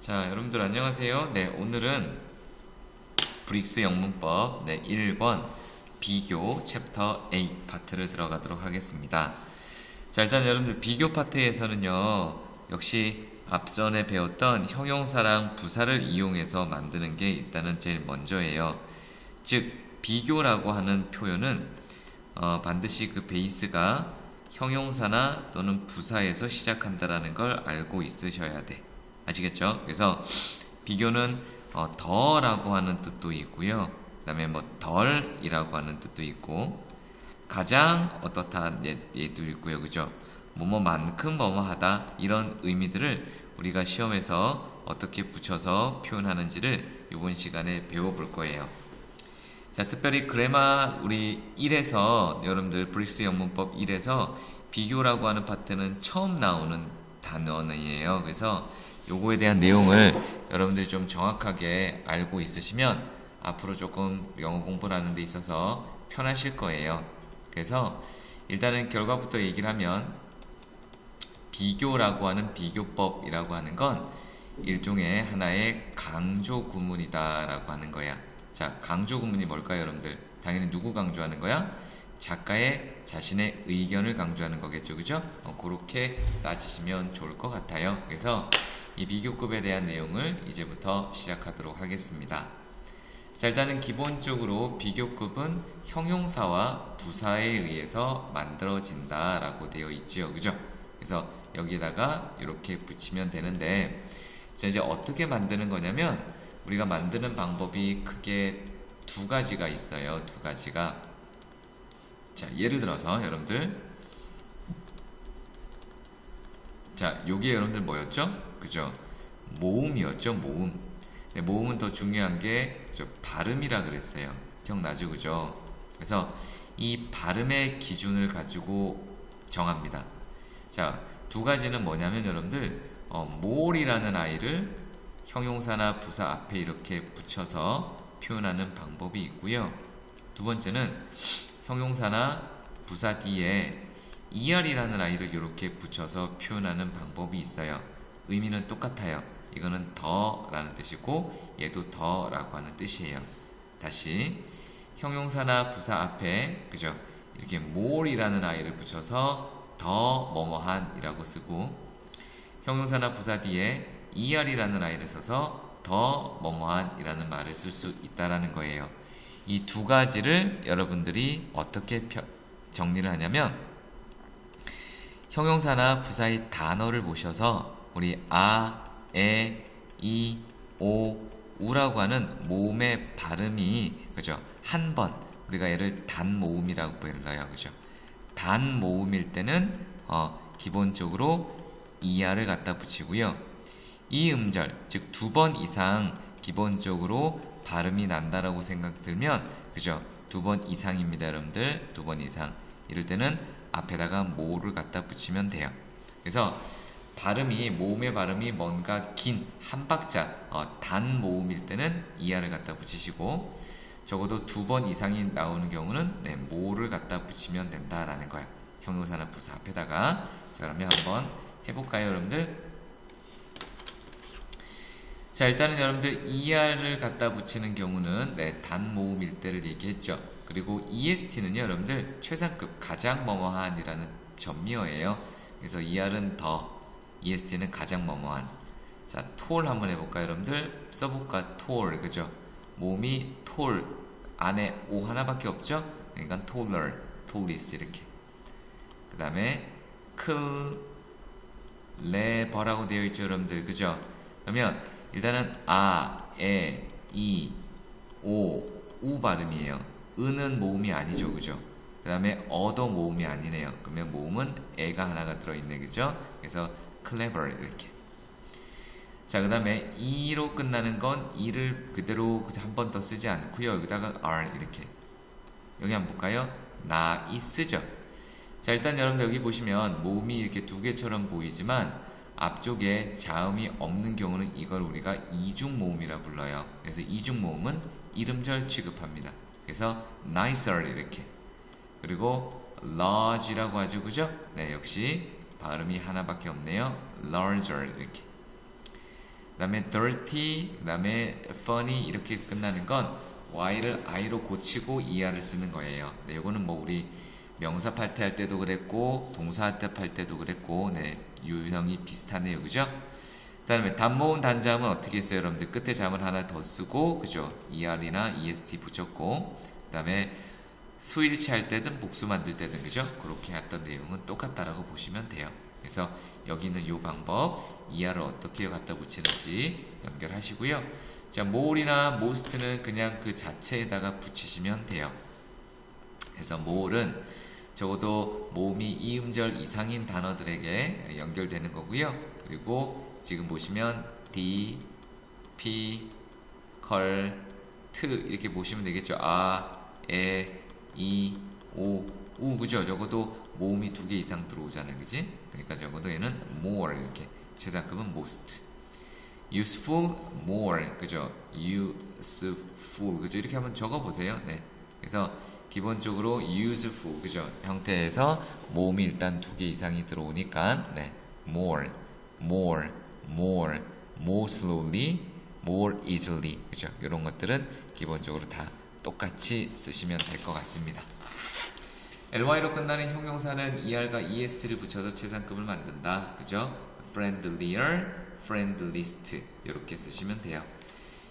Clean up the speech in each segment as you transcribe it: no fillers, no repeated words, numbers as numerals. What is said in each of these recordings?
자, 여러분들 안녕하세요. 네, 오늘은 브릭스 영문법 1권 비교 챕터 8 파트를 들어가도록 하겠습니다. 자, 일단 여러분들 비교 파트에서는요, 역시 앞전에 배웠던 형용사랑 부사를 이용해서 만드는 게 일단은 제일 먼저예요. 즉, 비교라고 하는 표현은 반드시 그 베이스가 형용사나 또는 부사에서 시작한다라는 걸 알고 있으셔야 돼. 아시겠죠? 그래서 비교는 더라고 하는 뜻도 있고요. 그 다음에 덜이라고 하는 뜻도 있고, 가장 어떻다 얘도 있고요. 그죠? 뭐뭐만큼 뭐뭐하다 이런 의미들을 우리가 시험에서 어떻게 붙여서 표현하는지를 이번 시간에 배워볼 거예요. 자, 특별히 그래마 우리 1에서 여러분들 브릭스 영문법 1에서 비교라고 하는 파트는 처음 나오는 단어예요. 그래서 요거에 대한 내용을 여러분들이 좀 정확하게 알고 있으시면 앞으로 조금 영어 공부를 하는 데 있어서 편하실 거예요. 그래서 일단은 결과부터 얘기를 하면 비교라고 하는 비교법이라고 하는 건 일종의 하나의 강조 구문이다 라고 하는 거야. 자, 강조 구문이 뭘까요, 여러분들? 당연히 누구 강조하는 거야? 작가의 자신의 의견을 강조하는 거겠죠, 그죠? 그렇게 따지시면 좋을 것 같아요. 그래서 이 비교급에 대한 내용을 이제부터 시작하도록 하겠습니다. 자, 일단은 기본적으로 비교급은 형용사와 부사에 의해서 만들어진다 라고 되어 있지요, 그죠? 그래서 여기에다가 이렇게 붙이면 되는데, 자, 이제 어떻게 만드는 거냐면 우리가 만드는 방법이 크게 두 가지가 있어요. 두 가지가. 자, 예를 들어서 여러분들, 자, 요게 여러분들 뭐였죠? 그죠? 모음이었죠, 모음. 네, 모음은 더 중요한 게 그죠? 발음이라 그랬어요. 기억나죠, 그죠? 그래서 이 발음의 기준을 가지고 정합니다. 자, 두 가지는 뭐냐면 여러분들, more이라는 아이를 형용사나 부사 앞에 이렇게 붙여서 표현하는 방법이 있고요. 두 번째는 형용사나 부사 뒤에 er이라는 아이를 이렇게 붙여서 표현하는 방법이 있어요. 의미는 똑같아요. 이거는 더라는 뜻이고 얘도 더라고 하는 뜻이에요. 다시 형용사나 부사 앞에 그죠? 이렇게 more이라는 아이를 붙여서 더 뭐뭐한 이라고 쓰고, 형용사나 부사 뒤에 er이라는 아이를 써서 더 뭐뭐한 이라는 말을 쓸 수 있다라는 거예요. 이 두 가지를 여러분들이 어떻게 정리를 하냐면, 형용사나 부사의 단어를 보셔서 우리 아, 에, 이, 오, 우라고 하는 모음의 발음이 그죠? 한 번 우리가 얘를 단모음이라고 불러요. 그죠? 단모음일 때는 기본적으로 이하를 갖다 붙이고요. 이 음절, 즉 두 번 이상 기본적으로 발음이 난다라고 생각 들면 그죠? 두 번 이상입니다, 여러분들. 두 번 이상. 이럴 때는 앞에다가 모를 갖다 붙이면 돼요. 그래서 발음이, 모음의 발음이 뭔가 긴 한 박자, 단 모음일 때는 이하를 갖다 붙이시고, 적어도 두 번 이상이 나오는 경우는 모를 갖다 붙이면 된다라는 거야. 형용사나 부사 앞에다가. 자, 그러면 한번 해볼까요, 여러분들? 자, 일단은 여러분들 ER을 갖다 붙이는 경우는 단 모음일 때를 얘기했죠. 그리고 EST는요, 여러분들 최상급 가장 뭐뭐한이라는 전미어예요. 그래서 ER은 더, EST는 가장 뭐뭐한. 자, tall 한번 해볼까요, 여러분들? 써볼까? tall, 그죠? 모음이 tall 안에 O 하나밖에 없죠? 그러니까 taller, tallest 이렇게. 그 다음에 clever라고 되어 있죠, 여러분들, 그죠? 그러면 일단은 아, 에, 이, 오, 우 발음이에요. 은은 모음이 아니죠, 그죠? 그 다음에 어도 모음이 아니네요. 그러면 모음은 에가 하나가 들어있네, 그죠? 그래서 clever 이렇게. 자, 그 다음에 이로 끝나는 건 이를 그대로 한 번 더 쓰지 않고요. 여기다가 r 이렇게. 여기 한번 볼까요? 나이스죠. 자, 일단 여러분들 여기 보시면 모음이 이렇게 두 개처럼 보이지만 앞쪽에 자음이 없는 경우는 이걸 우리가 이중 모음이라 불러요. 그래서 이중 모음은 이름절 취급합니다. 그래서 nicer 이렇게. 그리고 large라고 하죠, 그죠? 네, 역시 발음이 하나밖에 없네요. larger 이렇게. 그다음에 dirty, 그다음에 funny 이렇게 끝나는 건 y를 i로 고치고 er을 쓰는 거예요. 네, 이거는 뭐 우리 명사 팔태할 때도 그랬고 동사 할 때도 그랬고, 네, 유형이 비슷하네요, 그죠? 그다음에 단모음 단자음은 어떻게 했어요, 여러분들? 끝에 자음을 하나 더 쓰고, 그죠? er이나 est 붙였고, 그다음에 수일치 할 때든 복수 만들 때든, 그죠? 그렇게 했던 내용은 똑같다라고 보시면 돼요. 그래서 여기는 이 방법, er을 어떻게 갖다 붙이는지 연결하시고요. 자, more이나 most는 그냥 그 자체에다가 붙이시면 돼요. 그래서 more은 적어도 모음이 이음절 이상인 단어들에게 연결되는 거고요. 그리고 지금 보시면 D, P, 컬, 트 이렇게 보시면 되겠죠. 아, 에, 이, 오, 우, 그죠? 적어도 모음이 2개 이상 들어오잖아요, 그지? 그러니까 적어도 얘는 more 이렇게, 최상급은 most. useful, more, 그죠? useful, 그죠? 이렇게 한번 적어보세요. 네. 그래서 기본적으로 useful, 그죠? 형태에서 모음이 일단 2개 이상이 들어오니까, 네. more, more, more, more slowly, more easily, 그죠? 이런 것들은 기본적으로 다 똑같이 쓰시면 될 것 같습니다. ly로 끝나는 형용사는 er과 est를 붙여서 최상급을 만든다, 그죠? friendlier, friendliest 이렇게 쓰시면 돼요.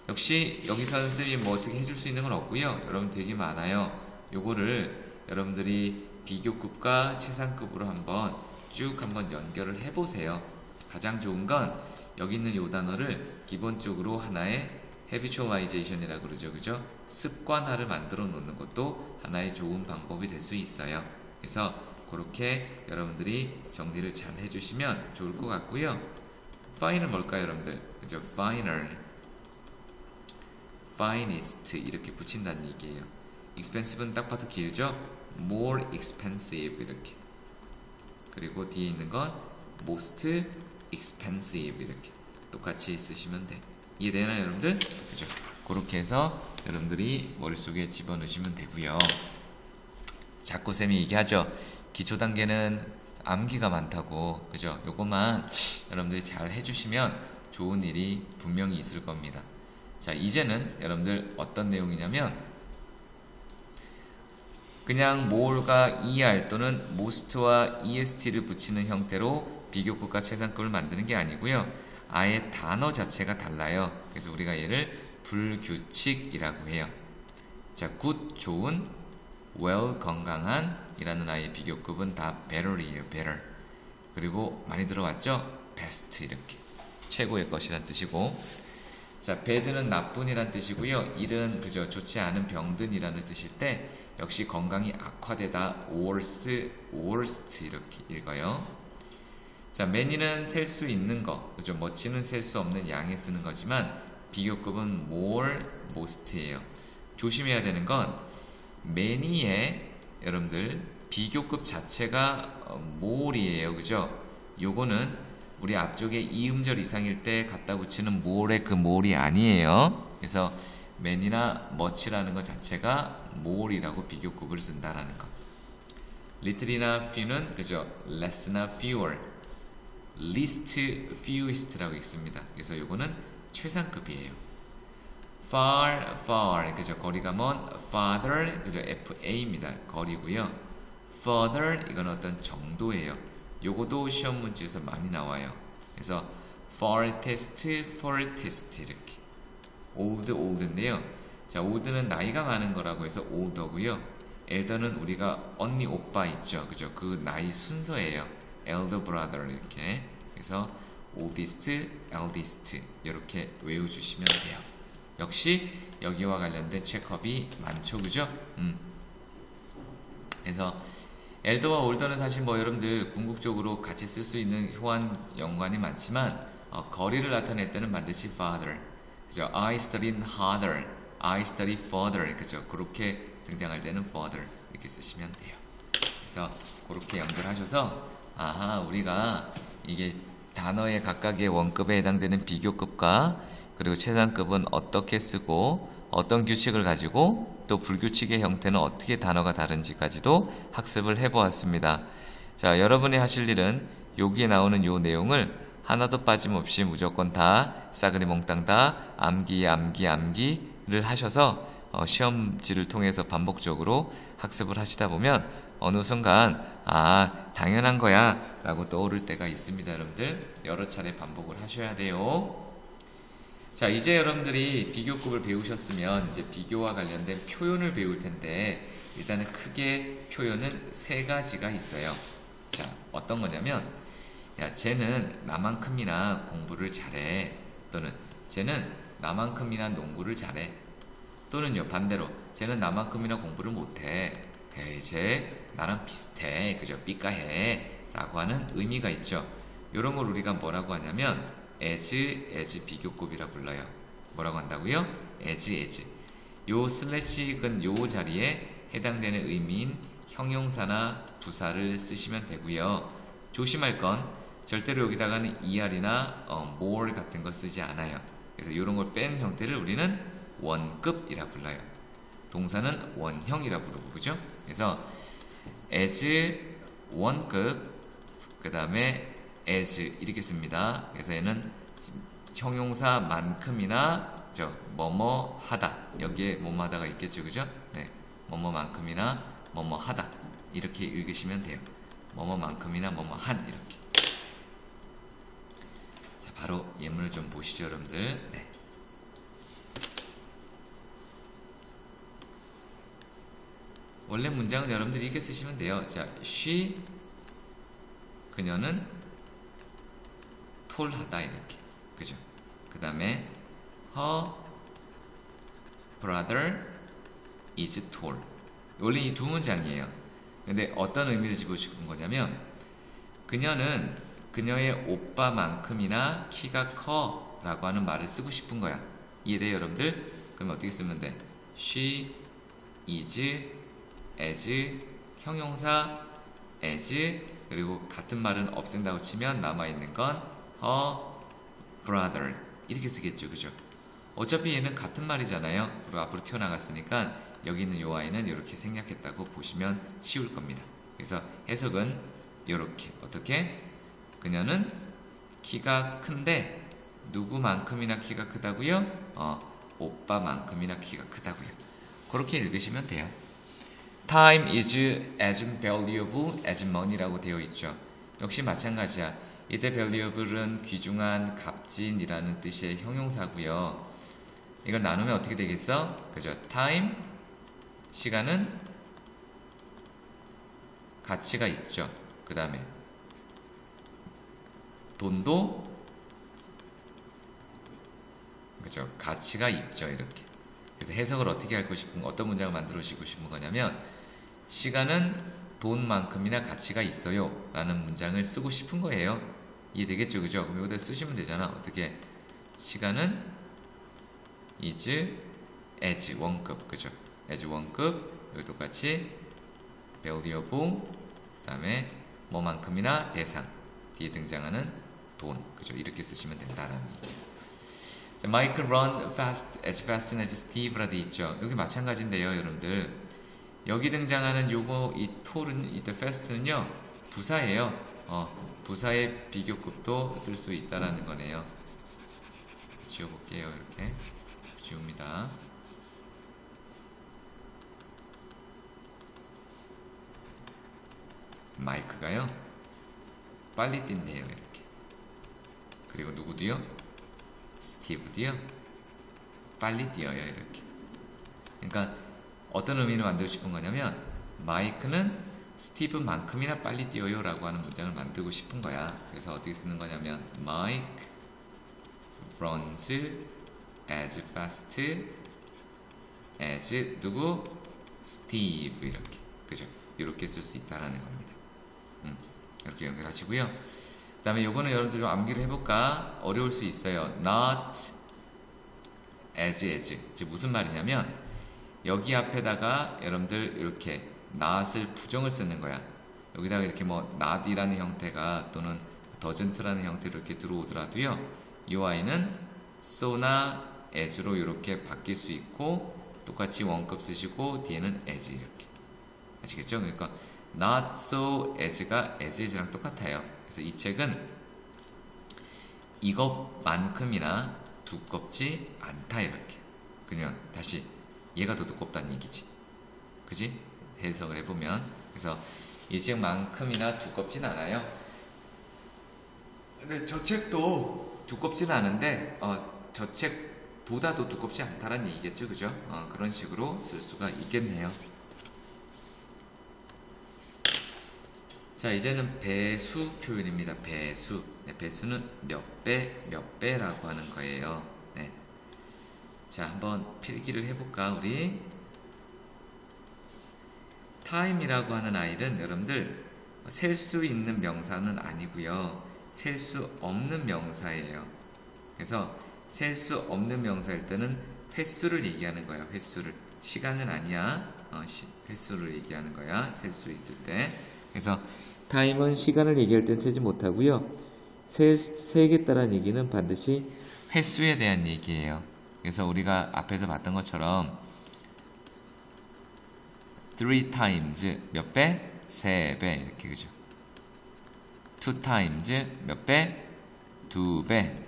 역시 여기서는 쌤이 뭐 어떻게 해줄 수 있는 건 없고요. 여러분 되게 많아요. 요거를 여러분들이 비교급과 최상급으로 한번 쭉 한번 연결을 해보세요. 가장 좋은 건 여기 있는 요 단어를 기본적으로 하나의 habitualization이라고 그러죠, 그죠? 습관화를 만들어 놓는 것도 하나의 좋은 방법이 될 수 있어요. 그래서 그렇게 여러분들이 정리를 잘 해주시면 좋을 것 같고요. fine은 뭘까요, 여러분들? 그죠? finer, finest 이렇게 붙인다는 얘기예요. expensive는 딱 봐도 길죠? more expensive 이렇게. 그리고 뒤에 있는 건 most expensive 이렇게 똑같이 쓰시면 돼. 이해되나요, 여러분들? 그죠? 그렇게 해서 여러분들이 머릿속에 집어넣으시면 되고요. 자꾸 쌤이 얘기하죠. 기초 단계는 암기가 많다고, 그죠? 요것만 여러분들이 잘 해주시면 좋은 일이 분명히 있을 겁니다. 자, 이제는 여러분들 어떤 내용이냐면 그냥 more가 er 또는 most와 est를 붙이는 형태로 비교급과 최상급을 만드는 게 아니고요. 아예 단어 자체가 달라요. 그래서 우리가 얘를 불규칙이라고 해요. 자, good, 좋은, well, 건강한 이라는 아이의 비교급은 다 better이에요. better. 그리고 많이 들어왔죠? best 이렇게. 최고의 것이란 뜻이고, 자, bad는 나쁜이란 뜻이고요. 일은 그죠, 좋지 않은 병든이라는 뜻일 때 역시 건강이 악화되다 worse, worst 이렇게 읽어요. 자, many는 셀 수 있는 거, 그죠? much는 셀 수 없는 양에 쓰는 거지만 비교급은 more, most예요. 조심해야 되는 건 many의 여러분들 비교급 자체가 more이에요, 그죠? 요거는 우리 앞쪽에 이음절 이상일 때 갖다 붙이는 more의 그 more이 아니에요. 그래서 many나 much라는 것 자체가 more이라고 비교급을 쓴다라는 것. little이나 few는 그죠? less나 fewer, least, fewest라고 있습니다. 그래서 요거는 최상급이에요. far, far, 그죠? 거리가 먼 farther, 그죠? FA입니다. 거리고요. further, 이건 어떤 정도예요. 요거도 시험 문제에서 많이 나와요. 그래서 farthest, furthest 이렇게. old, old인데요. 자, old는 나이가 많은 거라고 해서 older고요. elder는 우리가 언니, 오빠 있죠, 그죠? 그 나이 순서예요. elder brother 이렇게. 그래서 oldest, eldest 이렇게 외워주시면 돼요. 역시 여기와 관련된 체크업이 많죠, 그죠? 그래서 elder와 older는 사실 뭐 여러분들 궁극적으로 같이 쓸 수 있는 호환 연관이 많지만 거리를 나타낼 때는 반드시 farther, 그죠? I studied harder, I study further, 그죠? 그렇게 등장할 때는 further 이렇게 쓰시면 돼요. 그래서 그렇게 연결하셔서 아하, 우리가 이게 단어의 각각의 원급에 해당되는 비교급과 그리고 최상급은 어떻게 쓰고 어떤 규칙을 가지고 또 불규칙의 형태는 어떻게 단어가 다른지까지도 학습을 해보았습니다. 자, 여러분이 하실 일은 여기에 나오는 요 내용을 하나도 빠짐없이 무조건 다 싸그리 몽땅 다 암기를 하셔서 시험지를 통해서 반복적으로 학습을 하시다 보면 어느 순간 당연한 거야 라고 떠오를 때가 있습니다. 여러분들 여러 차례 반복을 하셔야 돼요. 자, 이제 여러분들이 비교급을 배우셨으면 이제 비교와 관련된 표현을 배울 텐데 일단은 크게 표현은 세 가지가 있어요. 자, 어떤 거냐면 야, 쟤는 나만큼이나 공부를 잘해, 또는 쟤는 나만큼이나 농구를 잘해, 또는요 반대로 쟤는 나만큼이나 공부를 못해, 에이 쟤 나랑 비슷해, 그죠, 삐까해 라고 하는 의미가 있죠. 이런 걸 우리가 뭐라고 하냐면 as 비교급이라 불러요. 뭐라고 한다고요? as. 요 슬래시근 요 자리에 해당되는 의미인 형용사나 부사를 쓰시면 되고요. 조심할 건 절대로 여기다가는 er이나 more 같은 거 쓰지 않아요. 그래서 이런 걸 뺀 형태를 우리는 원급이라 불러요. 동사는 원형이라 부르고, 그죠? 그래서 as 원급, 그 다음에 as 이렇게 씁니다. 그래서 얘는 형용사만큼이나 뭐뭐 하다, 여기에 뭐뭐 하다가 있겠죠, 그죠? 네, 뭐뭐만큼이나 뭐뭐 하다 이렇게 읽으시면 돼요. 뭐뭐만큼이나 뭐뭐 한, 이렇게. 자, 바로 예문을 좀 보시죠, 여러분들. 네. 원래 문장은 여러분들이 이렇게 쓰시면 돼요. 자, she, 그녀는 톨하다, 이렇게, 그죠? 그 다음에 her brother is tall. 원래 이 두 문장이에요. 근데 어떤 의미를 집어주는 거냐면 그녀는 그녀의 오빠만큼이나 키가 커 라고 하는 말을 쓰고 싶은 거야. 이해돼요, 여러분들? 그럼 어떻게 쓰면 돼? she is as, 형용사 as, 그리고 같은 말은 없앤다고 치면 남아있는 건 her brother 이렇게 쓰겠죠, 그죠? 어차피 얘는 같은 말이잖아요. 그리고 앞으로 튀어나갔으니까 여기 있는 요 아이는 이렇게 생략했다고 보시면 쉬울 겁니다. 그래서 해석은 이렇게, 어떻게? 그녀는 키가 큰데 누구만큼이나 키가 크다고요? 오빠만큼이나 키가 크다고요. 그렇게 읽으시면 돼요. Time is as valuable as money라고 되어 있죠. 역시 마찬가지야. 이때 valuable은 귀중한, 값진이라는 뜻의 형용사고요. 이걸 나누면 어떻게 되겠어? 그죠? Time, 시간은 가치가 있죠. 그 다음에 돈도, 그죠, 가치가 있죠. 이렇게. 그래서 해석을 어떻게 하고 싶은, 어떤 문장을 만들어 주고 싶은 거냐면 시간은 돈만큼이나 가치가 있어요 라는 문장을 쓰고 싶은 거예요. 이해되겠죠, 그죠? 그럼 여기다 쓰시면 되잖아. 어떻게? 시간은 is as 원급, 그죠? as 원급, 여기 똑같이 valuable, 그 다음에 뭐만큼이나 대상, 뒤에 등장하는 돈, 그죠? 이렇게 쓰시면 된다라는 얘기예요. Michael run fast as Steve라 돼 있죠. 여기 마찬가지인데요, 여러분들. 여기 등장하는 요거, 이 톨은, 이때 fast는요 부사예요. 부사의 비교급도 쓸 수 있다라는 거네요. 지워볼게요. 이렇게 지웁니다. 마이크가요 빨리 뛴대요, 이렇게. 그리고 누구도요? 스티브도요 빨리 뛰어요, 이렇게. 그러니까 어떤 의미를 만들고 싶은 거냐면 마이크는 스티브만큼이나 빨리 뛰어요 라고 하는 문장을 만들고 싶은 거야. 그래서 어떻게 쓰는 거냐면 Mike runs as fast as 누구? Steve, 이렇게, 그죠? 이렇게 쓸 수 있다라는 겁니다. 이렇게 연결하시고요. 그 다음에 요거는 여러분들 좀 암기를 해볼까? 어려울 수 있어요. Not as. 즉 무슨 말이냐면 여기 앞에다가 여러분들 이렇게 not을 부정을 쓰는 거야. 여기다가 이렇게 뭐 not이라는 형태가 또는 doesn't라는 형태로 이렇게 들어오더라도요, 이 아이는 so나 as로 이렇게 바뀔 수 있고, 똑같이 원급 쓰시고 뒤에는 as, 이렇게. 아시겠죠? 그러니까 not so as가 as랑 똑같아요. 그래서 이 책은 이것만큼이나 두껍지 않다 이렇게. 그냥 다시 얘가 더 두껍다는 얘기지. 그지? 해석을 해보면. 그래서 이 책만큼이나 두껍진 않아요. 근데 저 책도 두껍지는 않은데 저 책보다도 두껍지 않다라는 얘기겠죠. 그죠? 그런 식으로 쓸 수가 있겠네요. 자, 이제는 배수 표현입니다. 배수. 네, 배수는 몇 배, 몇 배라고 하는 거예요. 네. 자, 한번 필기를 해볼까, 우리? time이라고 하는 아이는 여러분들 셀 수 있는 명사는 아니고요. 셀 수 없는 명사예요. 그래서 셀 수 없는 명사일 때는 횟수를 얘기하는 거야. 횟수를. 시간은 아니야. 횟수를 얘기하는 거야. 셀 수 있을 때. 그래서 time은 시간을 얘기할 땐 쓰지 못하고요. 세겠다라는 얘기는 반드시 횟수에 대한 얘기예요. 그래서 우리가 앞에서 봤던 것처럼 3 times 몇 배? 3배 이렇게 그죠? 2 times 몇 배? 2배.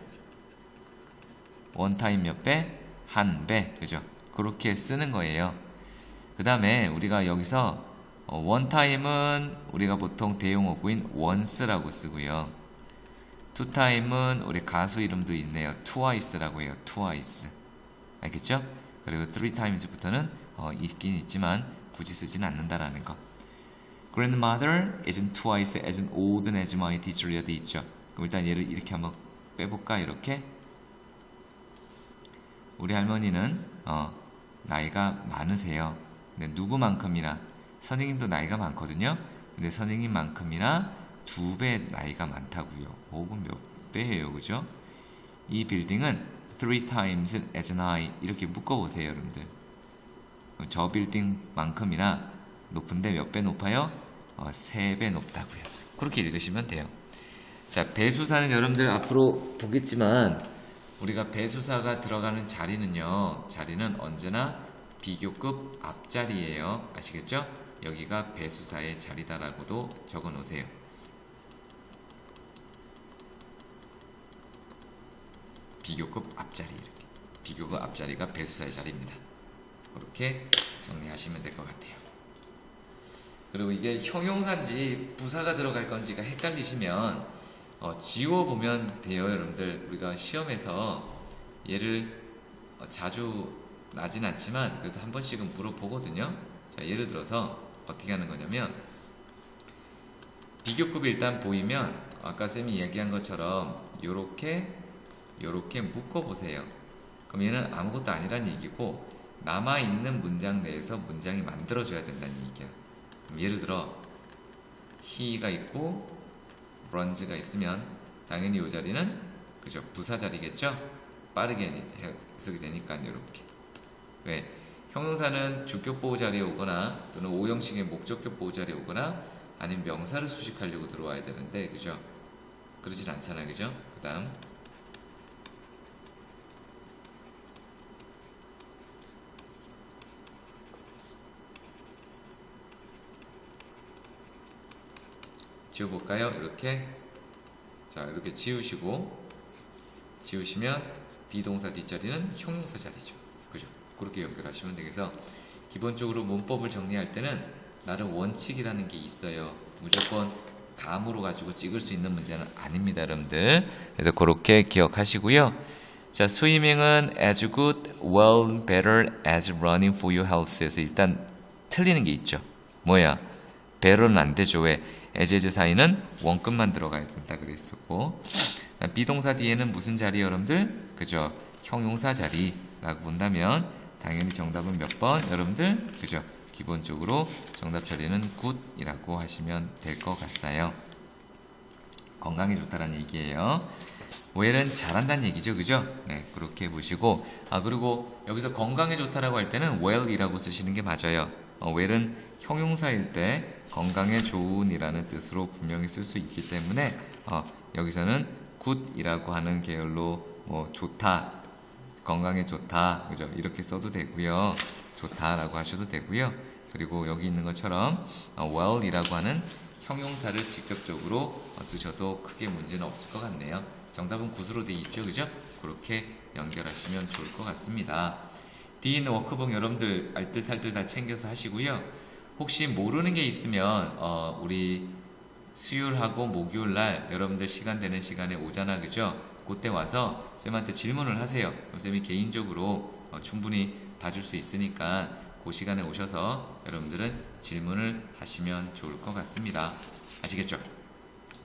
1 time 몇 배? 1배 그죠? 그렇게 쓰는 거예요. 그 다음에 우리가 여기서 one time은 우리가 보통 대용어구인 once라고 쓰고요. two time은 우리 가수 이름도 있네요. twice라고 해요. twice. 알겠죠? 그리고 three times부터는 있긴 있지만 굳이 쓰진 않는다라는 거. Grandmother isn't twice as old as my teacher 돼 있죠. 그럼 일단 얘를 이렇게 한번 빼볼까? 이렇게. 우리 할머니는 나이가 많으세요. 근데 누구만큼이나 선생님도 나이가 많거든요. 근데 선생님만큼이나 2배 나이가 많다고요. 그건 몇 배예요, 그죠? 이 빌딩은 3 times as high 이렇게 묶어보세요, 여러분들. 저 빌딩만큼이나 높은데 몇 배 높아요? 3배 높다고요. 그렇게 읽으시면 돼요. 자, 배수사는 여러분들 앞으로 보겠지만 우리가 배수사가 들어가는 자리는요. 자리는 언제나 비교급 앞자리예요. 아시겠죠? 여기가 배수사의 자리다라고도 적어 놓으세요. 비교급 앞자리 이렇게. 비교급 앞자리가 배수사의 자리입니다. 그렇게 정리하시면 될 것 같아요. 그리고 이게 형용사인지 부사가 들어갈 건지가 헷갈리시면 지워보면 돼요. 여러분들 우리가 시험에서 얘를 자주 나진 않지만 그래도 한 번씩은 물어보거든요. 자, 예를 들어서 어떻게 하는 거냐면 비교급이 일단 보이면 아까 쌤이 얘기한 것처럼 요렇게 묶어보세요. 그럼 얘는 아무것도 아니란 얘기고 남아있는 문장 내에서 문장이 만들어져야 된다는 얘기야. 그럼 예를 들어 he가 있고 runs가 있으면 당연히 이 자리는 그죠? 부사 자리겠죠? 빠르게 해석이 되니까 이렇게. 왜? 형용사는 주격 보호 자리에 오거나 또는 오형식의 목적격 보호 자리에 오거나 아니면 명사를 수식하려고 들어와야 되는데 그죠? 그러진 않잖아요. 그죠? 그 다음 지워볼까요? 이렇게. 자, 이렇게 지우시면 비동사 뒷자리는 형용사 자리죠. 그죠? 그렇게 연결하시면 되겠어. 기본적으로 문법을 정리할 때는 나름 원칙이라는 게 있어요. 무조건 감으로 가지고 찍을 수 있는 문제는 아닙니다, 여러분들. 그래서 그렇게 기억하시고요. 자, 스위밍은 as good, well, better as running for your health에서 일단 틀리는 게 있죠. 뭐야? better는 안 되죠. 왜? as 사이는 원급만 들어가야 된다 그랬었고, 비동사 뒤에는 무슨 자리 여러분들? 그죠? 형용사 자리라고 본다면 당연히 정답은 몇 번? 여러분들? 그죠? 기본적으로 정답 처리는 굿이라고 하시면 될 것 같아요. 건강에 좋다라는 얘기예요. well은 잘한다는 얘기죠. 그죠? 네, 그렇게 보시고, 그리고 여기서 건강에 좋다라고 할 때는 well이라고 쓰시는 게 맞아요. well은 형용사일 때 건강에 좋은이라는 뜻으로 분명히 쓸 수 있기 때문에 여기서는 굿이라고 하는 계열로 뭐 좋다, 건강에 좋다, 그죠? 이렇게 써도 되고요. 좋다라고 하셔도 되고요. 그리고 여기 있는 것처럼 well이라고 하는 형용사를 직접적으로 쓰셔도 크게 문제는 없을 것 같네요. 정답은 굿으로 돼 있죠, 그죠? 그렇게 연결하시면 좋을 것 같습니다. 뒤에 있는 워크북 여러분들 알뜰살뜰 다 챙겨서 하시고요. 혹시 모르는 게 있으면 우리 수요일하고 목요일날 여러분들 시간 되는 시간에 오잖아, 그죠? 그때 와서 쌤한테 질문을 하세요. 그럼 쌤이 개인적으로 충분히 봐줄 수 있으니까 그 시간에 오셔서 여러분들은 질문을 하시면 좋을 것 같습니다. 아시겠죠?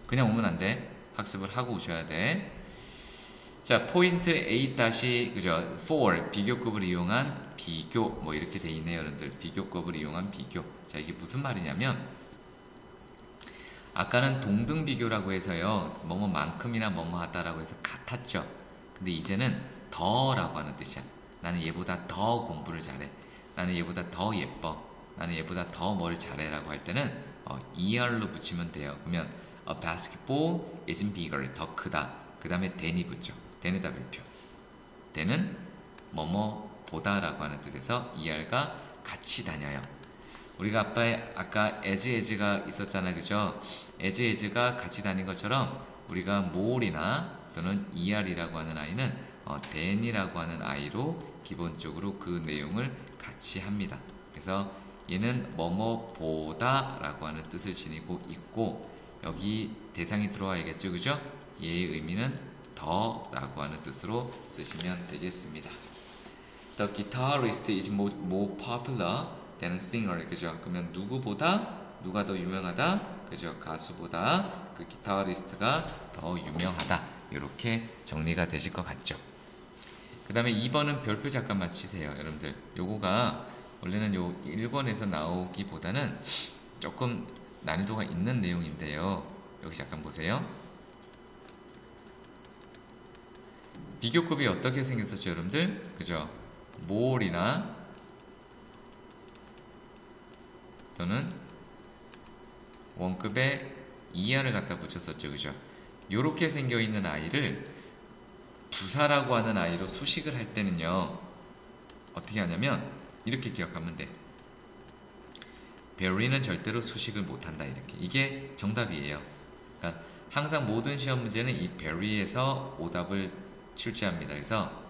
그냥 오면 안 돼. 학습을 하고 오셔야 돼. 자, 포인트 8 그죠? 4 비교급을 이용한 비교 뭐 이렇게 돼 있네요, 여러분들. 비교급을 이용한 비교. 자, 이게 무슨 말이냐면 아까는 동등 비교라고 해서요, 뭐뭐만큼이나 뭐뭐하다라고 해서 같았죠. 근데 이제는 더라고 하는 뜻이야. 나는 얘보다 더 공부를 잘해. 나는 얘보다 더 예뻐. 나는 얘보다 더 뭘 잘해라고 할 때는 ER로 붙이면 돼요. 그러면 a basketball is bigger, 더 크다. 그 다음에 than이 붙죠. than에다 별표. than은 뭐뭐보다라고 하는 뜻에서 ER가 같이 다녀요. 우리가 아까 as가 있었잖아, 그죠? as가 같이 다닌 것처럼 우리가 more이나 또는 ER이라고 하는 아이는 than이라고 하는 아이로 기본적으로 그 내용을 같이 합니다. 그래서 얘는 뭐뭐보다 라고 하는 뜻을 지니고 있고 여기 대상이 들어와야겠죠, 그죠? 얘의 의미는 더 라고 하는 뜻으로 쓰시면 되겠습니다. The guitarist is more popular than a singer, 그죠? 그러면 누가 더 유명하다? 그죠? 가수보다 그 기타리스트가 더 유명하다. 이렇게 정리가 되실 것 같죠? 그 다음에 2번은 별표 잠깐만 치세요, 여러분들. 요거가 원래는 요 1권에서 나오기보다는 조금 난이도가 있는 내용인데요. 여기 잠깐 보세요. 비교급이 어떻게 생겼었죠, 여러분들? 그죠? more이나 또는 원급에 ER을 갖다 붙였었죠, 그죠? 요렇게 생겨있는 아이를 부사라고 하는 아이로 수식을 할 때는요, 어떻게 하냐면 이렇게 기억하면 돼. Barry는 절대로 수식을 못한다, 이렇게. 이게 정답이에요. 그러니까 항상 모든 시험 문제는 이 Barry에서 오답을 출제합니다. 그래서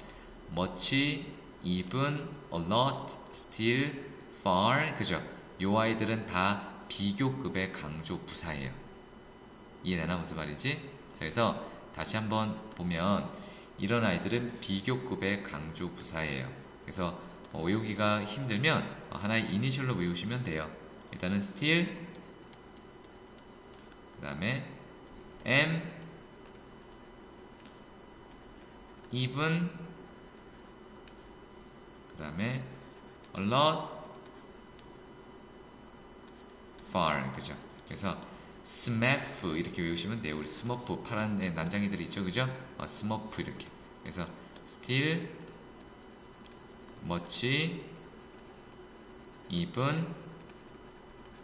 much, even, a lot, still, far, 그죠? 요 아이들은 다 비교급의 강조 부사예요. 이해되나 무슨 말이지? 자, 그래서 다시 한번 보면 이런 아이들은 비교급의 강조 부사예요. 그래서 외우기가 힘들면 하나의 이니셜로 외우시면 돼요. 일단은 still, 그 다음에 am, even, 그 다음에 a lot, far, 그죠? 그래서 smurf 이렇게 외우시면 돼요. 우리 스머프 파란 애 난장이들 있죠, 그죠? 스머프 이렇게. 그래서 still, much, even,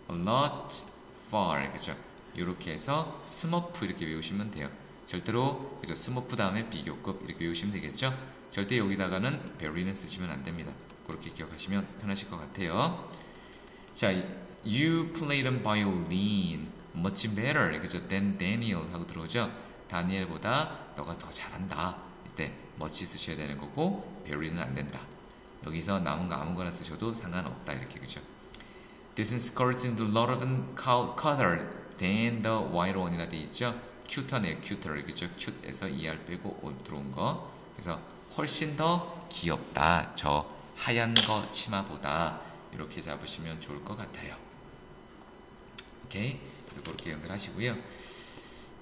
a lot, far, 그죠? 이렇게 해서 스머프 이렇게 외우시면 돼요. 절대로 그죠? 스머프 다음에 비교급 이렇게 외우시면 되겠죠? 절대 여기다가는 very는 쓰시면 안 됩니다. 그렇게 기억하시면 편하실 것 같아요. 자, you played on violin much better, 그죠? than Daniel 하고 들어오죠? 다니엘보다 너가 더 잘한다. 이때 much 쓰셔야 되는 거고 very는 안 된다. 여기서 남은 거 아무거나 쓰셔도 상관없다, 이렇게, 그죠? This skirt is a lot of cuter than the white one이라 돼 있죠? cuter네요, cuter, 그죠? cute에서 ER 빼고 on 들어온 거. 그래서 훨씬 더 귀엽다, 저 하얀 거 치마보다. 이렇게 잡으시면 좋을 것 같아요. 오케이? 그래서 그렇게 연결하시고요.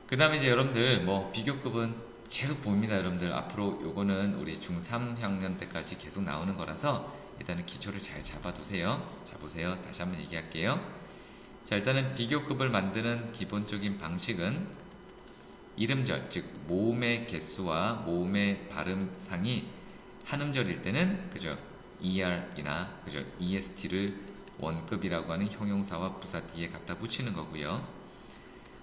그 다음에 이제 여러분들 비교급은 계속 보입니다, 여러분들. 앞으로 요거는 우리 중3 학년 때까지 계속 나오는 거라서 일단은 기초를 잘 잡아두세요. 자, 보세요. 다시 한번 얘기할게요. 자, 일단은 비교급을 만드는 기본적인 방식은 이름절, 즉 모음의 개수와 모음의 발음상이 한 음절일 때는 그죠? ER이나 그죠? EST를 원급이라고 하는 형용사와 부사 뒤에 갖다 붙이는 거고요.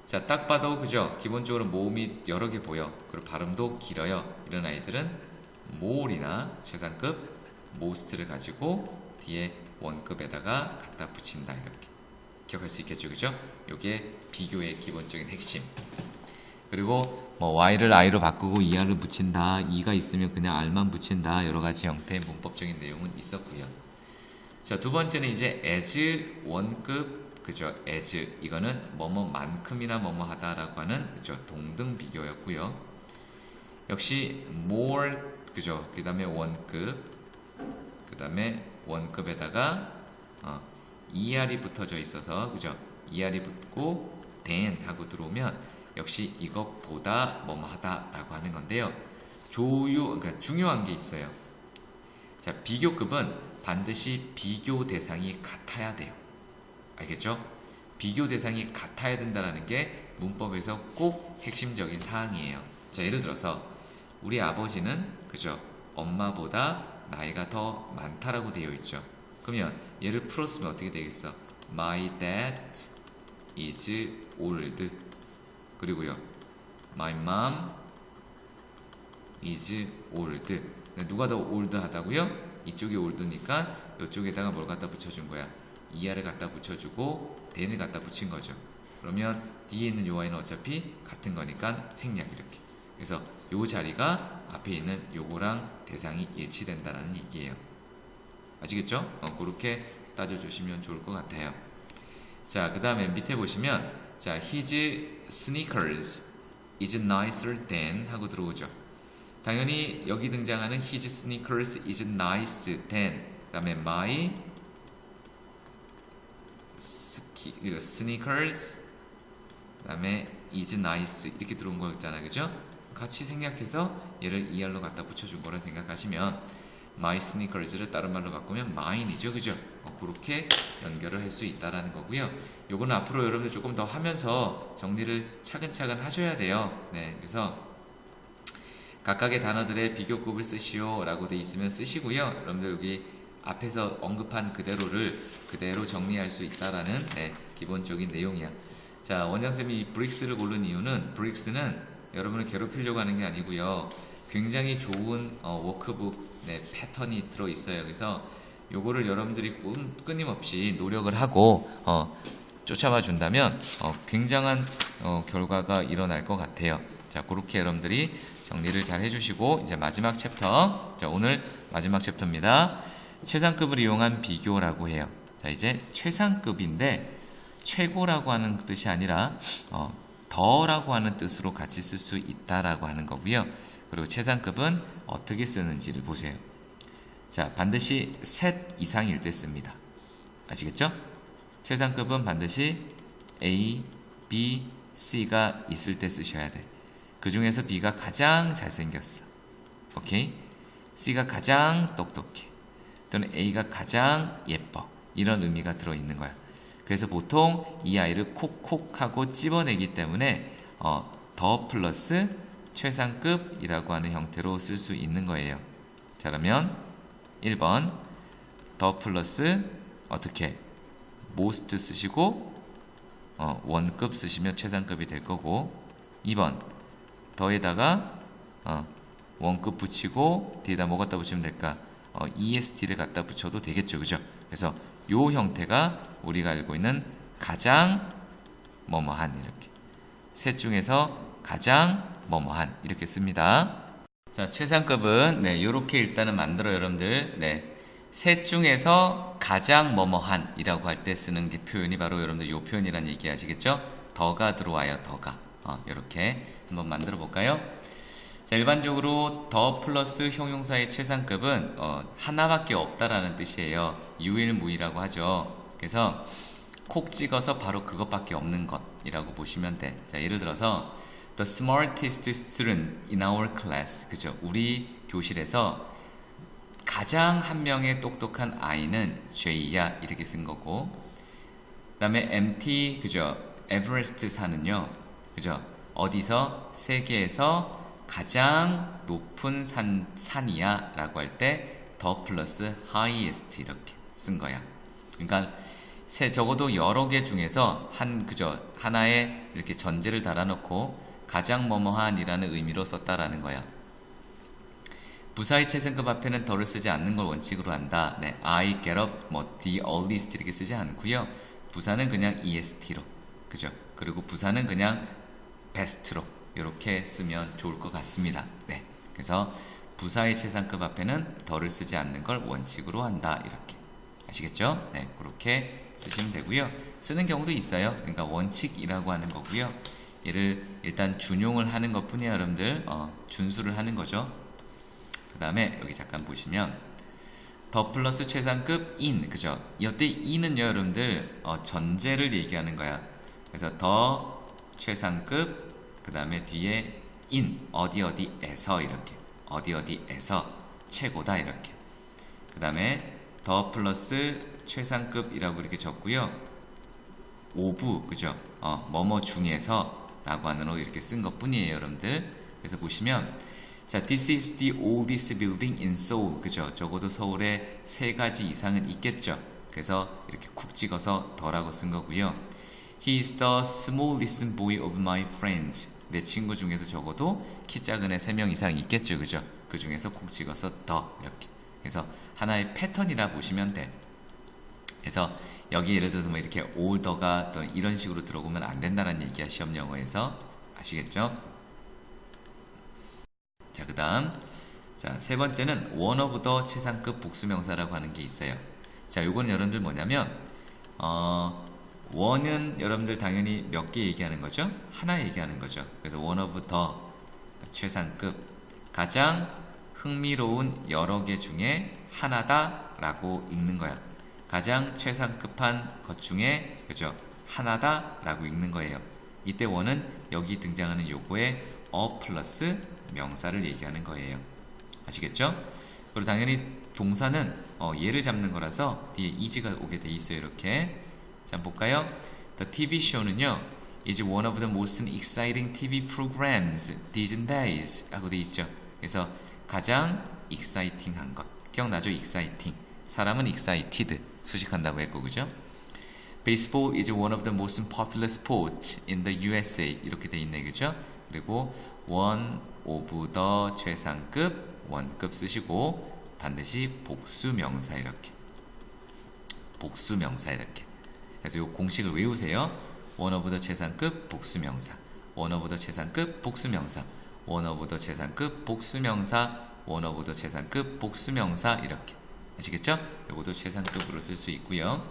자, 딱 봐도 그죠? 기본적으로 모음이 여러 개 보여. 그리고 발음도 길어요. 이런 아이들은 more이나 최상급 most를 가지고 뒤에 원급에다가 갖다 붙인다, 이렇게 기억할 수 있겠죠, 그죠? 요게 비교의 기본적인 핵심. 그리고 뭐 y를 i로 바꾸고 er을 붙인다, e가 있으면 그냥 r만 붙인다, 여러 가지 형태의 문법적인 내용은 있었고요. 자, 두 번째는 이제 as 원급, 그죠? as 이거는 뭐뭐만큼이나 뭐뭐하다라고 하는, 그죠? 동등 비교였고요. 역시 more, 그죠? 그 다음에 원급, 그 다음에 원급에다가 er이 붙어져 있어서, 그죠? er이 붙고 than 하고 들어오면 역시 이것보다 뭐뭐하다라고 하는 건데요. 그러니까 중요한 게 있어요. 자, 비교급은 반드시 비교 대상이 같아야 돼요. 알겠죠? 비교 대상이 같아야 된다는 게 문법에서 꼭 핵심적인 사항이에요. 자, 예를 들어서 우리 아버지는, 그죠? 엄마보다 나이가 더 많다라고 되어 있죠. 그러면 얘를 풀었으면 어떻게 되겠어? My dad is old. 그리고요, my mom is old. 누가 더 old 하다고요? 이쪽이 old니까 이쪽에다가 뭘 갖다 붙여준 거야? er을 갖다 붙여주고 than을 갖다 붙인 거죠. 그러면 뒤에 있는 요 y는 어차피 같은 거니까 생략 이렇게. 그래서 요 자리가 앞에 있는 요거랑 대상이 일치된다는 얘기예요. 아시겠죠? 그렇게 따져주시면 좋을 것 같아요. 자, 그 다음에 밑에 보시면, 자, his sneakers is nicer than 하고 들어오죠. 당연히 여기 등장하는 his sneakers is nice than, 그 다음에 my sneakers, 그 다음에 is nice 이렇게 들어온 거였잖아요. 그죠? 같이 생략해서 얘를 er로 갖다 붙여준 거라 생각하시면 my sneakers를 다른 말로 바꾸면 mine이죠. 그죠? 그렇게 연결을 할 수 있다라는 거고요. 요거는 앞으로 여러분들 조금 더 하면서 정리를 차근차근 하셔야 돼요. 네, 그래서 각각의 단어들의 비교급을 쓰시오 라고 돼 있으면 쓰시고요. 여러분들 여기 앞에서 언급한 그대로를 그대로 정리할 수 있다라는, 네, 기본적인 내용이야. 자, 원장쌤이 브릭스를 고른 이유는, 브릭스는 여러분을 괴롭히려고 하는 게 아니고요. 굉장히 좋은 워크북, 네, 패턴이 들어있어요. 그래서 요거를 여러분들이 끊임없이 노력을 하고 쫓아와 준다면 굉장한 결과가 일어날 것 같아요. 자, 그렇게 여러분들이 정리를 잘 해주시고, 이제 마지막 챕터, 자, 오늘 마지막 챕터입니다. 최상급을 이용한 비교라고 해요. 자, 이제 최상급인데 최고라고 하는 뜻이 아니라 더라고 하는 뜻으로 같이 쓸 수 있다라고 하는 거고요. 그리고 최상급은 어떻게 쓰는지를 보세요. 자, 반드시 셋 이상일 때 씁니다. 아시겠죠? 최상급은 반드시 A, B, C가 있을 때 쓰셔야 돼. 그 중에서 B가 가장 잘생겼어. 오케이? C가 가장 똑똑해. 또는 A가 가장 예뻐. 이런 의미가 들어있는 거야. 그래서 보통 이 아이를 콕콕 하고 찝어내기 때문에 더 플러스 최상급이라고 하는 형태로 쓸 수 있는 거예요. 자, 그러면 1번 더 플러스 어떻게? most 쓰시고 원급 쓰시면 최상급이 될 거고, 2번 더에다가 원급 붙이고 뒤에다 뭐 갖다 붙이면 될까? EST를 갖다 붙여도 되겠죠. 그죠? 그래서 요 형태가 우리가 알고 있는 가장 뭐뭐한, 이렇게 셋 중에서 가장 뭐뭐한 이렇게 씁니다. 자, 최상급은 네, 요렇게 일단은 만들어 여러분들, 네, 셋 중에서 가장 뭐뭐한 이라고 할 때 쓰는 게 표현이 바로 여러분들 요 표현이란 얘기 아시겠죠? 더가 들어와요. 더가 요렇게 한번 만들어 볼까요? 자, 일반적으로 더 플러스 형용사의 최상급은 하나밖에 없다라는 뜻이에요. 유일무이라고 하죠. 그래서 콕 찍어서 바로 그것밖에 없는 것이라고 보시면 돼. 자, 예를 들어서 The smartest student in our class. 그죠? 우리 교실에서 가장 한 명의 똑똑한 아이는 J야. 이렇게 쓴 거고. 그 다음에 MT, 그죠? 에베레스트 산은요. 그죠? 어디서? 세계에서 가장 높은 산이야. 라고 할 때 더 플러스 highest 이렇게 쓴 거야. 그러니까 적어도 여러 개 중에서 그죠? 하나에 이렇게 전제를 달아놓고 가장 뭐뭐한이라는 의미로 썼다라는 거야. 부사의 최상급 앞에는 더를 쓰지 않는 걸 원칙으로 한다. 네, I get up, the earliest 이렇게 쓰지 않고요. 부사는 그냥 EST로, 그죠? 그리고 부사는 그냥 best로 이렇게 쓰면 좋을 것 같습니다. 네. 그래서 부사의 최상급 앞에는 더를 쓰지 않는 걸 원칙으로 한다. 이렇게. 아시겠죠? 네. 그렇게 쓰시면 되고요. 쓰는 경우도 있어요. 그러니까 원칙이라고 하는 거고요. 얘를 일단 준용을 하는 것 뿐이에요, 여러분들. 준수를 하는 거죠. 그 다음에 여기 잠깐 보시면 더 플러스 최상급 in, 그죠? 이때 in은요, 여러분들 전제를 얘기하는 거야. 그래서 더 최상급, 그 다음에 뒤에 in, 어디 어디에서 이렇게, 어디 어디에서 최고다 이렇게. 그 다음에 더 플러스 최상급이라고 이렇게 적고요. 오브, 그죠? 뭐뭐 중에서 라고 하는 이렇게 쓴 것 뿐이에요, 여러분들. 그래서 보시면 자, this is the oldest building in Seoul. 그죠? 적어도 서울에 3가지 이상은 있겠죠. 그래서 이렇게 쿡 찍어서 더라고 쓴 거고요. He is the smallest boy of my friends. 내 친구 중에서 적어도 키 작은 애 3명 이상 있겠죠. 그죠? 그 중에서 콕 찍어서 더 이렇게. 그래서 하나의 패턴이라 보시면 돼. 그래서 여기 예를 들어서 뭐 이렇게 older가 또 이런 식으로 들어오면 안 된다는 얘기야. 시험 영어에서. 아시겠죠? 자, 그 다음. 자, 세 번째는 one of the 최상급 복수명사라고 하는 게 있어요. 자, 요거는 여러분들 뭐냐면, one은 여러분들 당연히 몇 개 얘기하는 거죠? 하나 얘기하는 거죠. 그래서 one of the 최상급. 가장 흥미로운 여러 개 중에 하나다 라고 읽는 거야. 가장 최상급한 것 중에, 그죠? 하나다 라고 읽는 거예요. 이때 one은 여기 등장하는 요거에 a 플러스 명사를 얘기하는 거예요. 아시겠죠? 그리고 당연히 동사는 얘를 잡는 거라서 뒤에 is가 오게 돼 있어요. 이렇게. 자, 한번 볼까요? The TV show는요, is one of the most exciting TV programs these days 하고 돼 있죠. 그래서 가장 exciting한 것. 기억나죠? exciting. 사람은 excited. 수식한다고 했고, 그죠? Baseball is one of the most popular sports in the USA. 이렇게 돼 있네, 그죠? 그리고 one of the 최상급, 원급 쓰시고 반드시 복수명사 이렇게. 복수명사 이렇게. 그래서 이 공식을 외우세요. one of the 최상급 복수명사, one of the 최상급 복수명사, one of the 최상급 복수명사, one of the 최상급 복수명사 이렇게. 아시겠죠? 이것도 최상급으로 쓸 수 있고요.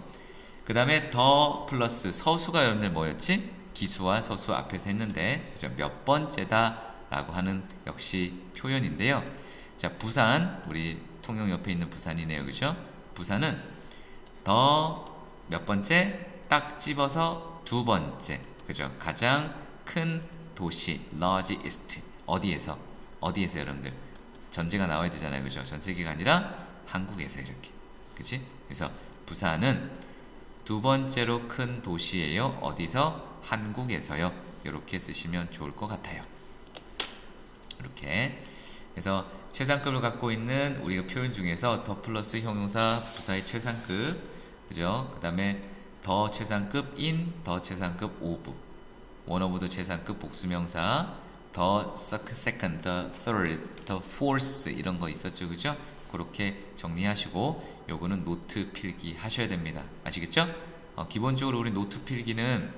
그 다음에 더 플러스 서수가 여러분들 뭐였지? 기수와 서수 앞에서 했는데, 그죠? 몇 번째다 라고 하는 역시 표현인데요. 자, 부산, 우리 통영 옆에 있는 부산이네요. 그죠? 부산은 더 몇 번째? 딱 집어서 2번째. 그죠? 가장 큰 도시, largest. 어디에서 여러분들? 전제가 나와야 되잖아요. 그죠? 전 세계가 아니라 한국에서 이렇게. 그치? 그래서 부산은 2번째로 큰 도시예요. 어디서? 한국에서요. 이렇게 쓰시면 좋을 것 같아요. 이렇게. 그래서 최상급을 갖고 있는 우리가 표현 중에서 더 플러스 형용사 부사의 최상급, 그죠? 그 다음에 더 최상급 in, 더 최상급 of, one of the 최상급 복수명사, 더 second, the third, the fourth 이런 거 있었죠, 그죠? 그렇게 정리하시고 요거는 노트 필기 하셔야 됩니다. 아시겠죠? 기본적으로 우리 노트 필기는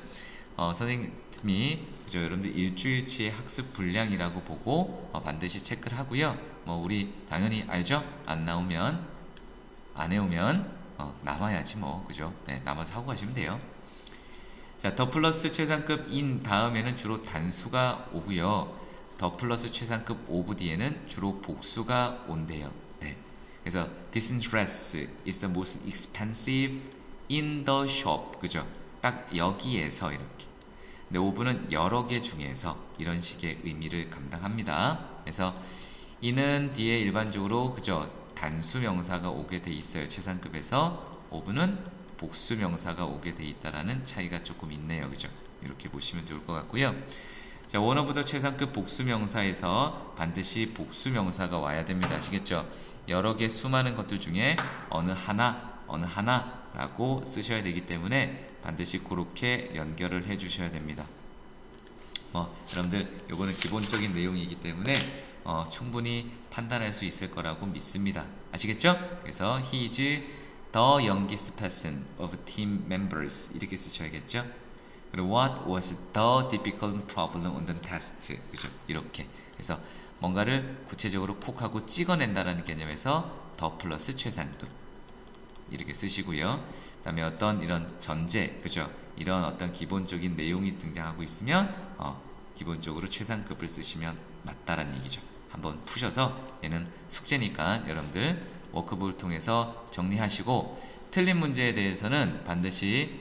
선생님이 그죠? 여러분들 일주일치의 학습 분량이라고 보고 반드시 체크를 하고요. 우리 당연히 알죠? 안 해오면 남아야지 뭐, 그죠? 네, 남아서 하고 가시면 돼요. 자, 더 플러스 최상급 in 다음에는 주로 단수가 오고요. 더 플러스 최상급 of 뒤에는 주로 복수가 온대요. 네. 그래서 this dress is the most expensive in the shop. 그죠? 딱 여기에서 이렇게. 근데 of는 여러 개 중에서 이런 식의 의미를 감당합니다. 그래서 이는 뒤에 일반적으로 그죠? 단수 명사가 오게 돼 있어요. 최상급에서. of는 복수 명사가 오게 돼 있다라는 차이가 조금 있네요. 그죠? 이렇게 보시면 좋을 것 같고요. 자, one of the 최상급 복수 명사에서 반드시 복수 명사가 와야 됩니다. 아시겠죠? 여러 개 수많은 것들 중에 어느 하나라고 쓰셔야 되기 때문에 반드시 그렇게 연결을 해 주셔야 됩니다. 여러분들 요거는 기본적인 내용이기 때문에 충분히 판단할 수 있을 거라고 믿습니다. 아시겠죠? 그래서 he is the youngest person of team members 이렇게 쓰셔야겠죠? 그리고 what was the difficult problem on the test. 그죠? 이렇게. 그래서 뭔가를 구체적으로 콕 하고 찍어낸다라는 개념에서 더 플러스 최상급. 이렇게 쓰시고요. 그 다음에 어떤 이런 전제, 그죠? 이런 어떤 기본적인 내용이 등장하고 있으면, 기본적으로 최상급을 쓰시면 맞다라는 얘기죠. 한번 푸셔서 얘는 숙제니까 여러분들 워크북을 통해서 정리하시고 틀린 문제에 대해서는 반드시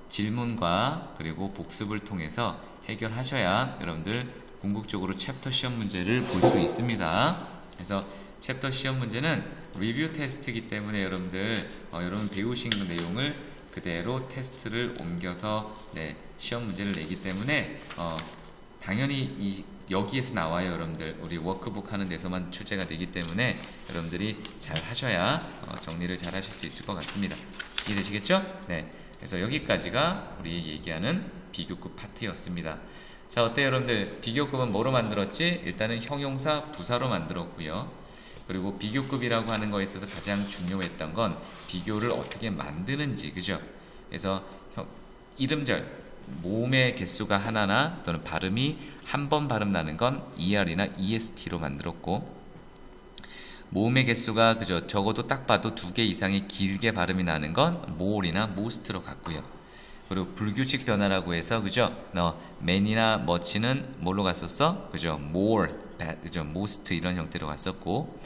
질문과 그리고 복습을 통해서 해결하셔야 여러분들 궁극적으로 챕터 시험 문제를 볼 수 있습니다. 그래서 챕터 시험 문제는 리뷰 테스트이기 때문에 여러분들 여러분 배우신 그 내용을 그대로 테스트를 옮겨서 시험 문제를 내기 때문에 당연히 여기에서 나와요. 여러분들 우리 워크북 하는 데서만 출제가 되기 때문에 여러분들이 잘 하셔야 정리를 잘 하실 수 있을 것 같습니다. 이해되시겠죠? 네. 그래서 여기까지가 우리 얘기하는 비교급 파트였습니다. 자, 어때요 여러분들? 비교급은 뭐로 만들었지? 일단은 형용사 부사로 만들었고요. 그리고 비교급이라고 하는 거에 있어서 가장 중요했던 건 비교를 어떻게 만드는지, 그죠? 그래서 이름절 모음의 개수가 하나나 또는 발음이 한 번 발음 나는 건 ER이나 EST로 만들었고, 모음의 개수가 그죠 적어도 딱 봐도 2개 이상의 길게 발음이 나는 건 more이나 most로 갔고요. 그리고 불규칙 변화라고 해서 그죠 man이나 much는 뭘로 갔었어? 그죠 more, 그죠 most 이런 형태로 갔었고,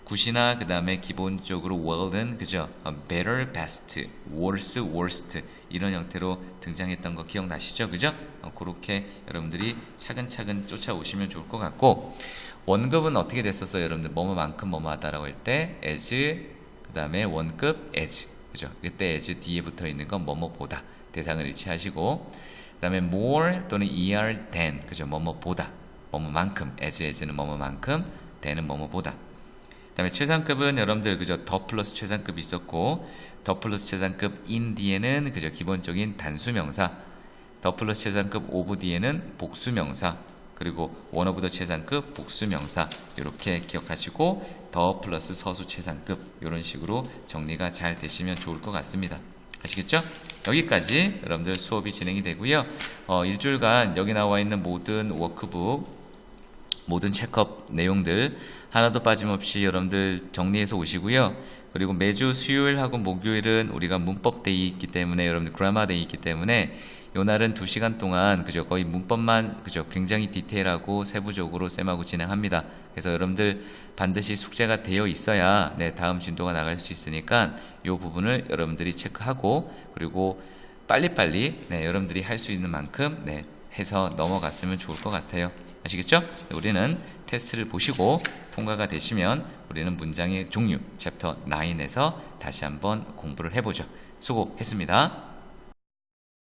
굿이나 그 다음에 기본적으로 well은 그죠 better, best, worse, worst 이런 형태로 등장했던 거 기억나시죠? 그죠? 그렇게 여러분들이 차근차근 쫓아오시면 좋을 것 같고, 원급은 어떻게 됐었어요? 여러분들 뭐뭐만큼 뭐뭐하다라고 할 때 as, 그 다음에 원급 as, 그죠? 그때 as 뒤에 붙어 있는 건 뭐뭐보다 대상을 일치하시고, 그 다음에 more 또는 er than, 그죠? 뭐뭐보다, 뭐뭐만큼, as는 뭐뭐만큼, than은 뭐뭐보다. 그 다음에 최상급은 여러분들 그죠 더 플러스 최상급이 있었고, 더 플러스 최상급 in 뒤에는 그죠 기본적인 단수명사, 더 플러스 최상급 of 뒤에는 복수명사, 그리고 원 오브 더 최상급 복수명사, 이렇게 기억하시고 더 플러스 서수 최상급 이런 식으로 정리가 잘 되시면 좋을 것 같습니다. 아시겠죠? 여기까지 여러분들 수업이 진행이 되고요. 일주일간 여기 나와 있는 모든 워크북, 모든 체크업 내용들 하나도 빠짐없이 여러분들 정리해서 오시고요. 그리고 매주 수요일하고 목요일은 우리가 문법 데이 있기 때문에, 여러분들 그라마 데이 있기 때문에 요날은 2시간 동안 그죠 거의 문법만 그죠 굉장히 디테일하고 세부적으로 쌤하고 진행합니다. 그래서 여러분들 반드시 숙제가 되어 있어야 다음 진도가 나갈 수 있으니까 요 부분을 여러분들이 체크하고, 그리고 빨리빨리 여러분들이 할 수 있는 만큼 해서 넘어갔으면 좋을 것 같아요. 아시겠죠? 우리는 테스트를 보시고 통과가 되시면 우리는 문장의 종류 챕터 9에서 다시 한번 공부를 해보죠. 수고했습니다.